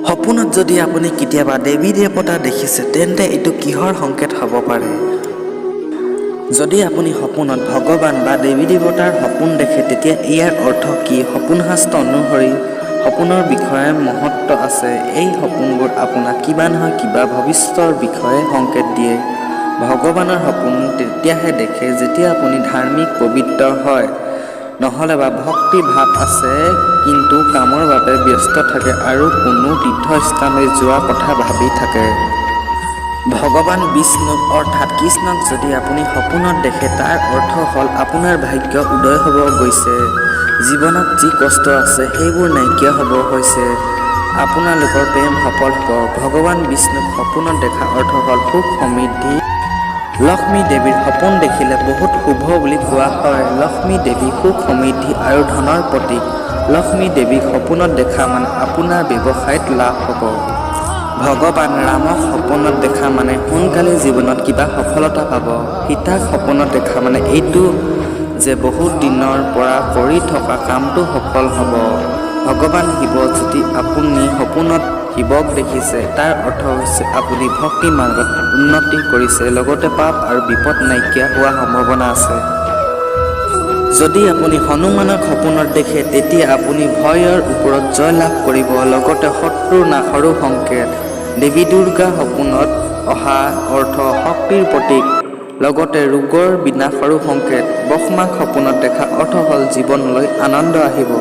সপোনত যদি আপুনি কেতিয়াবা দেৱী দেৱতা দেখিছে তেন্তে এইটো কিহৰ সংকেত হ'ব পাৰে? যদি আপুনি সপোনত ভগৱান বা দেৱী দেৱতাৰ সপোন দেখে তেতিয়া ইয়াৰ অৰ্থ কি? সপোন শাস্ত্ৰ অনুসৰি সপোনৰ বিষয়ে মহত্ব আছে। এই সপোনবোৰ আপোনাক কিবা নহয় কিবা ভৱিষ্যতৰ বিষয়ে সংকেত দিয়ে। ভগৱানৰ সপোন তেতিয়াহে দেখে যেতিয়া আপুনি ধাৰ্মিক পবিত্ৰ হয়, নহ'লে বা ভক্তি ভাৱ আছে কিন্তু কামৰ বাবে ব্যস্ত থাকে আৰু কোনো তীৰ্থস্থানলৈ যোৱা কথা ভাবি থাকে। ভগৱান বিষ্ণুক অৰ্থাৎ কৃষ্ণক যদি আপুনি সপোনত দেখে তাৰ অৰ্থ হ'ল আপোনাৰ ভাগ্য উদয় হ'ব গৈছে। জীৱনত যি কষ্ট আছে সেইবোৰ নাইকিয়া হ'ব হৈছে। আপোনালোকৰ প্ৰেম সফল হ'ব। ভগৱান বিষ্ণুক সপোনত দেখা অৰ্থ হ'ল সুখ সমৃদ্ধি। লক্ষ্মী দেৱীৰ সপোন দেখিলে বহুত শুভ বুলি কোৱা হয়। লক্ষ্মী দেৱী সুখ সমৃদ্ধি আৰু ধনৰ প্ৰতীক। লক্ষ্মী দেৱীক সপোনত দেখা মানে আপোনাৰ ব্যৱসায়ত লাভ হ'ব। ভগৱান ৰামক সপোনত দেখা মানে সোনকালে জীৱনত কিবা সফলতা পাব। সীতাক সপোনত দেখা মানে এইটো যে বহুত দিনৰ পৰা কৰি থকা কামটো সফল হ'ব। ভগৱান শিৱ যদি আপুনি সপোনত শিৱক দেখিছে তাৰ অৰ্থ হৈছে আপুনি ভক্তি মাৰ্গত উন্নতি কৰিছে, লগতে পাপ আৰু বিপদ নাইকিয়া হোৱাৰ সম্ভাৱনা আছে। যদি আপুনি হনুমানক সপোনত দেখে তেতিয়া আপুনি ভয়ৰ ওপৰত জয় লাভ কৰিব, লগতে শত্ৰুৰ নাশৰো সংকেত। দেৱী দুৰ্গা সপোনত অহা অৰ্থ শক্তিৰ প্ৰতীক, লগতে ৰোগৰ বিনাশৰো সংকেত। ব্ৰহ্মাক সপোনত দেখা অৰ্থ হ'ল জীৱনলৈ আনন্দ আহিব।